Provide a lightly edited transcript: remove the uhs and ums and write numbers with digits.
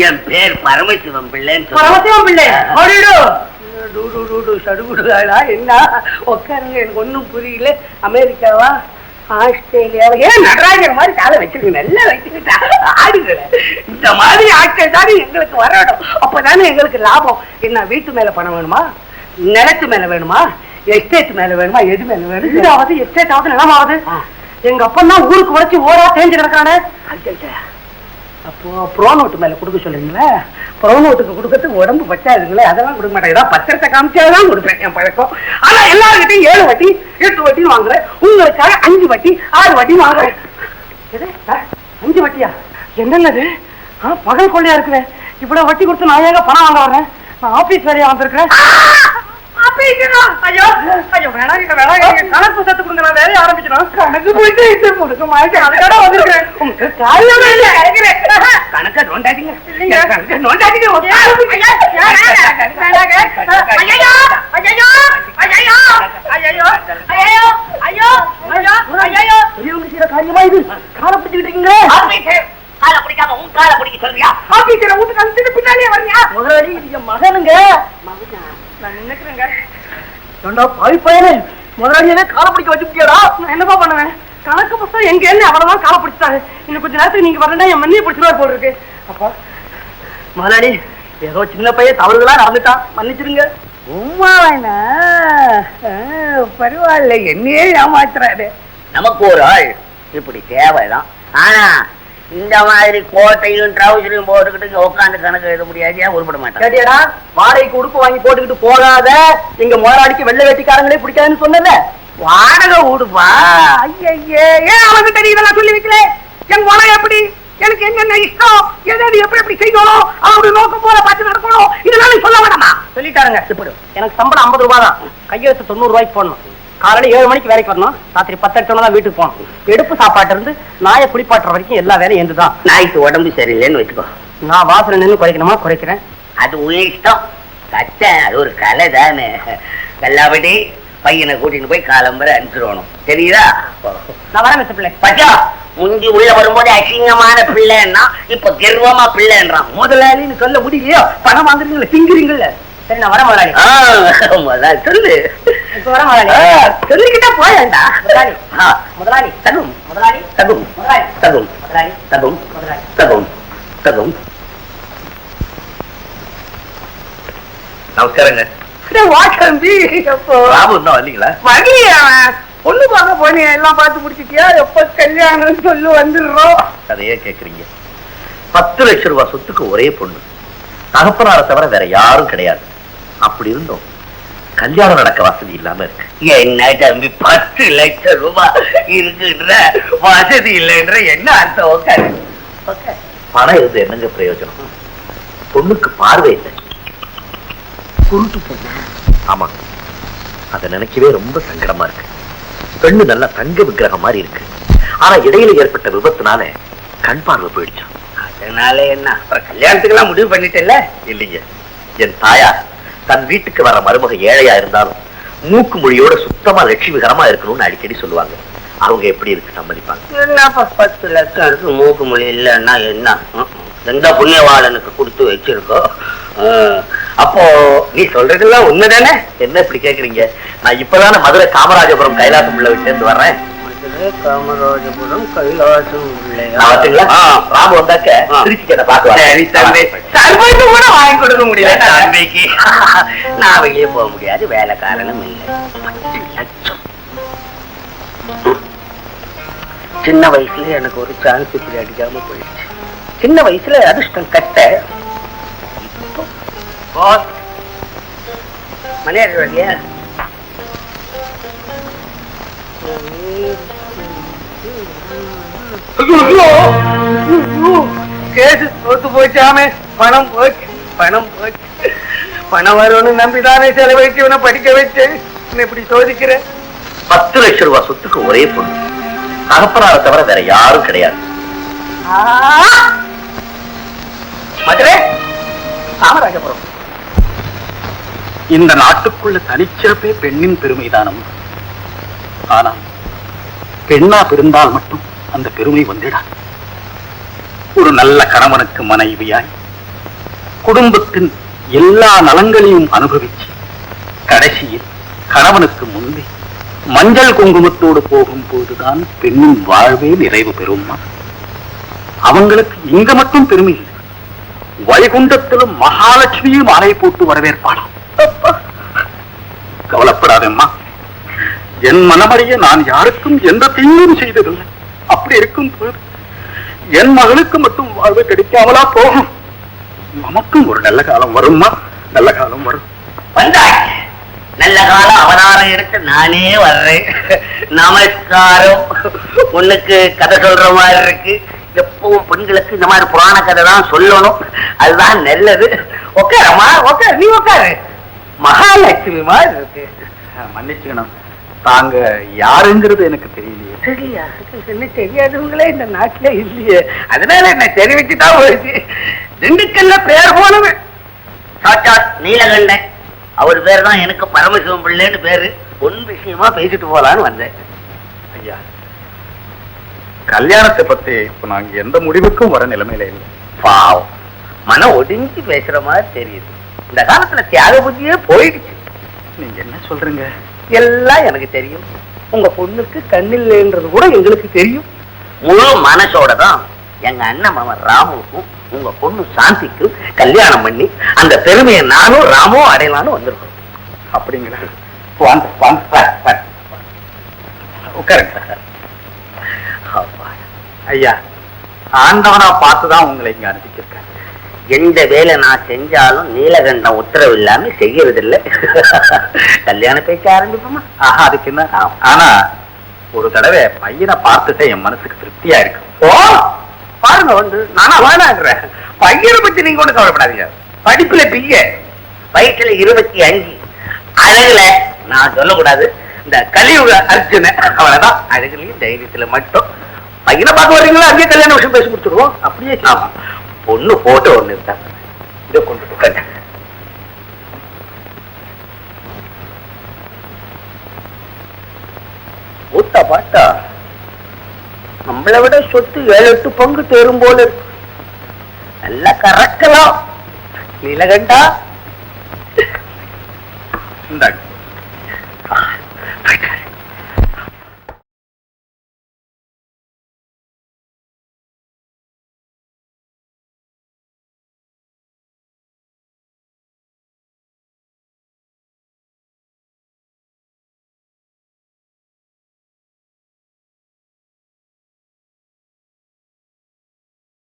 என் பேர் பரமசிவம் பிள்ளைன்னு. பரமசிவம் பிள்ளை சடுகுடுகளா என்ன உட்காருங்க. எனக்கு ஒன்னும் புரியல. அமெரிக்காவா ஆஸ்திரேலியாவா? ஏன் நடராஜர் மாதிரி காலை வச்சிருக்க நல்லா வச்சுக்கிட்டா ஆடுகிற. இந்த மாதிரி ஆட்கள் தானே எங்களுக்கு வரணும். அப்பதானே எங்களுக்கு லாபம். என்ன வீட்டு மேல பணம் வேணுமா, நிலத்து மேல வேணுமா, எஸ்டேட் மேல வேணுமா, எது மேல வேணும்? இதாவது எஸ்டேட் ஆகுது, நிலமாவது. எங்க அப்பா ஊருக்கு உழைச்சி ஓரா தேஞ்சு கிடக்கானே. அப்போ ப்ரோ நோட்டு மேல கொடுக்க சொல்றீங்களா? ப்ரோ நோட்டுக்கு கொடுக்கறதுக்கு உடம்பு பச்சாதுங்களே, அதெல்லாம் கொடுக்க மாட்டேன். ஏதாவது பத்திரத்தை காமிச்சாதான் கொடுப்பேன். என் பழக்கம். ஆனா எல்லாருக்கிட்டையும் 7 வட்டி 8 வட்டின்னு வாங்குறேன். உங்களுக்காக 5 வட்டி 6 வட்டின்னு வாங்குறேன். 5 வட்டியா? என்னது பகல் கொள்ளையா இருக்குவேன். இவ்வளவு வட்டி கொடுத்து நான் ஏங்க பணம் வாங்க வரேன்? நான் ஆபீஸ் வேலையா வந்திருக்கிறேன். ஐயோ ஐயோ வேணாம் கணக்கு புத்தகத்தை கொடுங்க. நான் வேலையை ஆரம்பிக்கணும். கணக்கு போயிட்டு கொடுக்க மாட்டேன். அதுக்காக வந்திருக்கிறேன். கணக்கை நோண்டாதீங்க. காரியமா இது? காலை பிடிச்சிட்டு இருக்கீங்க. காலை பிடிக்காம உன் காலை பிடிக்க சொல்றியா? ஆபீஸ்ல வீட்டுக்கு அனுப்பிட்டு பின்னாலே வரியா? முதலாளி இது மகனுங்க. நான் நினைக்கிறேங்க. முதலாளியே காலை பிடிக்க வச்சுட்டியாடா? நான் என்னப்பா பண்ணுவேன்? கணக்கு புத்தகம் எங்க என்ன அவ்வளவுதான் காலை பிடிச்சிட்டாரு. இன்னும் கொஞ்ச நேரத்துக்கு நீங்க வரலன்னா என் மண்ணியை பிடிச்சிருவார் போல இருக்கு. அப்பா முதலாளி ஏதோ சின்ன பையன் தவறுகளா நடந்துட்டான், மன்னிச்சிருங்க. உமாவனா பரவாயில்ல, என்னையே ஏமாத்துறாரு. நமக்கு ஒரு ஆள் இப்படி தேவைதான். ஆனா இந்த மாதிரி கோட்டையும் ட்ரௌசரையும் போட்டுக்கிட்டு உட்காந்து கணக்கு எழுத முடியாது. உருப்பட மாட்டேன். வாடகைக்கு உடுப்பு வாங்கி போட்டுக்கிட்டு போகாத. எங்க முதலாளிக்கு வெள்ளை வெட்டிக்காரங்களே பிடிக்காதுன்னு சொன்னல. வாடகை உடுப்பா? ஐயே ஏன் அவனுக்கு தெரியுதெல்லாம் சொல்லி வைக்கல. என் குணம் எப்படி, எனக்கு என்னென்ன இஷ்டம், எதாவது எப்படி எப்படி செய்யணும், அவருடைய நோக்கம் போல பார்த்து நடக்கணும், இதெல்லாம் சொல்ல வேண்டாமா? சொல்லிட்டாருங்க. எனக்கு சம்பளம் 50 ரூபாய் தான். கையெழுத்து 90 ரூபாய்க்கு போடணும். காலையில 7 மணிக்கு வேலைக்கு வரணும். ராத்திரி 10 தான் வீட்டுக்கு போகணும். எடுப்பு சாப்பாட்டு இருந்து நாயை குளிப்பாட்டுற வரைக்கும் எல்லா வேலையும் எந்துதான். நாய்க்கு உடம்பு சரியில்லைன்னு வச்சுக்கோ. நான் வாசனை நின்று குறைக்கணுமா குறைக்கிறேன். அது உன் இஷ்டம். கச்ச அது ஒரு கலை தானே. எல்லாபடி பையனை கூட்டிட்டு போய் காலம்பரை அனுப்பிச்சிடணும். தெரியுதா? நான் வரேன் மிஸ்டர் பிள்ளை. பச்சா முந்தி உள்ள வரும்போது அசிங்கமான பிள்ளைன்னா இப்ப கர்வமா பிள்ளைன்றான். முதலாளின்னு சொல்ல முடியலையோ? பணம் வாங்குறீங்களா, திங்குறீங்கல்ல? சரி நான் வர முதலாளி. முதலாளி சொல்லு. இப்ப வர முதலாளி. சொல்லிக்கிட்டா போயண்டா. முதலாளி முதலாளி தகும் முதலாளி தகும் முதலாளி தகும் முதலாளி தகும் முதலாளி தகும் தகும். நமஸ்காரங்க. வாக்கம்பி எப்போ ராபு இன்னும் வரலீங்களா? வரலையா? பொண்ணு பார்க்க போனீங்க, எல்லாம் பார்த்து முடிச்சிட்டியா? எப்ப கல்யாணம் சொல்லு வந்துடுறோம். அதையே கேக்குறீங்க. 10 லட்சம் ரூபாய் சொத்துக்கு ஒரே பொண்ணு. தகப்பனாரை தவிர வேற யாரும் கிடையாது. அப்படி இருந்தோம் கல்யாணம் நடக்க வசதி இல்லாம இருக்கு. என்ன தம்பி 10 லட்சம் ரூபாய் இருக்குன்ற வசதி இல்லைன்ற என்ன அர்த்தம்? பணம் இருந்து என்னங்க பிரயோஜனம்? பொண்ணுக்கு பார்வை இல்லை. குருட்டு பொண்ணு. ஆமா, அதை நினைக்கவே ரொம்ப சங்கடமா இருக்கு. பெண்ணு நல்ல தங்க விக்கிரகம் மாதிரி இருக்கு. ஆனா இடையில ஏற்பட்ட விபத்துனால கண் பார்வை போயிடுச்சு. அதனால என்ன கல்யாணத்துக்கு எல்லாம் முடிவு பண்ணிட்டேல்ல? இல்லைங்க, என் தாயார் தன் வீட்டுக்கு வர மருமக ஏழையா இருந்தாலும் மூக்கு மொழியோட சுத்தமா லட்சுமிகரமா இருக்கணும்னு அடிக்கடி சொல்லுவாங்க. அவங்க எப்படி இருக்கு சம்மதிப்பாங்க? என்னப்பா 10 லட்சம் இருக்கு, மூக்கு மொழி இல்லைன்னா என்ன? எந்த புண்ணியவாளனுக்கு கொடுத்து வச்சிருக்கோ? அப்போ நீ சொல்றதெல்லாம் உண்மைதானே? என்ன இப்படி கேக்குறீங்க? நான் இப்பதானே மதுரை காமராஜபுரம் கைலாசம் உள்ள விட்டு இருந்து வர்றேன். காமராஜபுரம் கைலாசம் ராமு வந்தாக்க திருச்சி கேட்ட பாக்குவாங்க. கூட வாங்கி கொடுக்க முடியல தம்பிக்கு. நான் வெளியே போக முடியாது, வேலை காரணம் இல்லை. 10 லட்சம். சின்ன வயசுல எனக்கு ஒரு சான்ஸ் இப்படி அடிக்காம போயிடுச்சு. சின்ன வயசுல அதிர்ஷ்டம் கட்ட. மணியார் இல்லையா? கேசு தோத்து போச்சாமே. பணம் போச்சு, பணம் போச்சு. பணம் வரும்னு நம்பிதானே செலவழிச்சு இவனை படிக்க வச்சேன். இப்படி சோதிக்கிற. 10 லட்சம் ரூபாய் சொத்துக்கு ஒரே பொண்ணு. தகப்பனாரை தவிர வேற யாரும் கிடையாது. மதுரை காமராஜபுரம். இந்த நாட்டுக்குள்ள தனிச்சிறப்பே பெண்ணின் பெருமைதானம். ஆனா பெண்ணா பிறந்தால் மட்டும் அந்த பெருமை வந்துடா. ஒரு நல்ல கணவனுக்கு மனைவியாய் குடும்பத்தின் எல்லா நலங்களையும் அனுபவிச்சு கடைசியில் கணவனுக்கு முன்பே மஞ்சள் குங்குமத்தோடு போகும்போதுதான் பெண்ணின் வாழ்வே நிறைவு பெறும்மா. அவங்களுக்கு இங்க மட்டும் பெருமை இல்லை, வைகுண்டத்திலும் மகாலட்சுமியும் மாலை போட்டு வரவேற்பாளாம். கவலைப்படாதேம்மா, என் மனமறிய நான் யாருக்கும் எந்த தீங்கும் செய்ததில்லை. அப்படி இருக்கும் போது என் மகளுக்கு மட்டும் வாழ்வு கிடைக்காமலா போகும். நமக்கும் ஒரு நல்ல காலம் வரும்மா, நல்ல காலம் வரும். வந்தாய், நல்ல காலம் அவதாரம் எடுத்து நானே வர்றேன். நமஸ்காரம். உனக்கு கதை சொல்ற மாதிரி இருக்கு. எப்பவும் பெண்களுக்கு இந்த மாதிரி புராண கதை தான் சொல்லணும், அதுதான் நல்லது. உட்காரமா, உட்காரு, நீ உட்காரு. மகாலட்சுமி மாதிரி இருக்கு. மன்னிச்சுக்கணும், தாங்க யாருங்கிறது எனக்கு தெரியலையே. சரியா, என்ன தெரியாதவங்களே இந்த நாட்டுல இல்லையே, அதனால என்ன தெரிவிச்சுதான் போயிடுச்சு. திண்டுக்கல்ல பேர் போனது சாட்சாத் நீலகண்டன். அவர் பேர் தான் எனக்கு பரமசிவம் பிள்ளைன்னு பேரு. பொன் விஷயமா பேசிட்டு போலான்னு வந்தேன். ஐயா, கல்யாணத்தை பத்தி இப்ப நாங்க எந்த முடிவுக்கும் வர நிலைமையில இல்லை. பாவம், மனம் ஒடிஞ்சு பேசுற மாதிரி தெரியுது. இந்த காலத்துல தியாக புத்தியே போயிடுச்சு. நீங்க என்ன சொல்றீங்க? எல்லாம் எனக்கு தெரியும். உங்க பொண்ணுக்கு கண்ணில்லைன்றது கூட எங்களுக்கு தெரியும். முழு மனசோட தான் எங்க அண்ணன் மாமன் ராமுக்கும் உங்க பொண்ணு சாந்திக்கும் கல்யாணம் பண்ணி அந்த பெருமையை நானும் ராமும் அடையலான்னு வந்திருக்கோம். அப்படிங்களா? வாங்க வாங்க, உட்காருங்க. ஐயா, ஆண்டவனா பார்த்துதான் உங்களை இங்க அனுப்பிச்சிருக்கேன். எந்த வேலை நான் செஞ்சாலும் நீலகண்டம் உத்தரவு இல்லாம செய்யறது இல்ல. கல்யாண பேச்ச ஆரம்பிப்போமா? அதுக்கு என்ன, ஆனா ஒரு தடவை பையனை பார்த்துட்டு என் மனசுக்கு திருப்தியா இருக்கு. ஓ பாருங்க, வந்து நானா வேணாங்கிறேன். பையனை பத்தி நீங்க ஒண்ணு கவலைப்படாதீங்க. படிப்புல பிய, வயசுல 25, அழகுல நான் சொல்லக்கூடாது, இந்த கலியுக அர்ஜுன அவனதான். அழகுலயும் தைரியத்துல மட்டும். பையனை பார்க்க வர்றீங்களா, அங்கேயே கல்யாண விஷயம் பேசி கொடுத்துருவோம். அப்படியே ஆமா, பொண்ணு போட்டோ ஒண்ணு இருந்தா இதை கொண்டு உட்காந்து. ஊத்தா பாட்டா நம்மளை விட சொத்து 7-8 பங்கு தேரும் போல இருக்கு. நல்லா கறக்கலாம் நீலகண்டா. இந்தாங்க.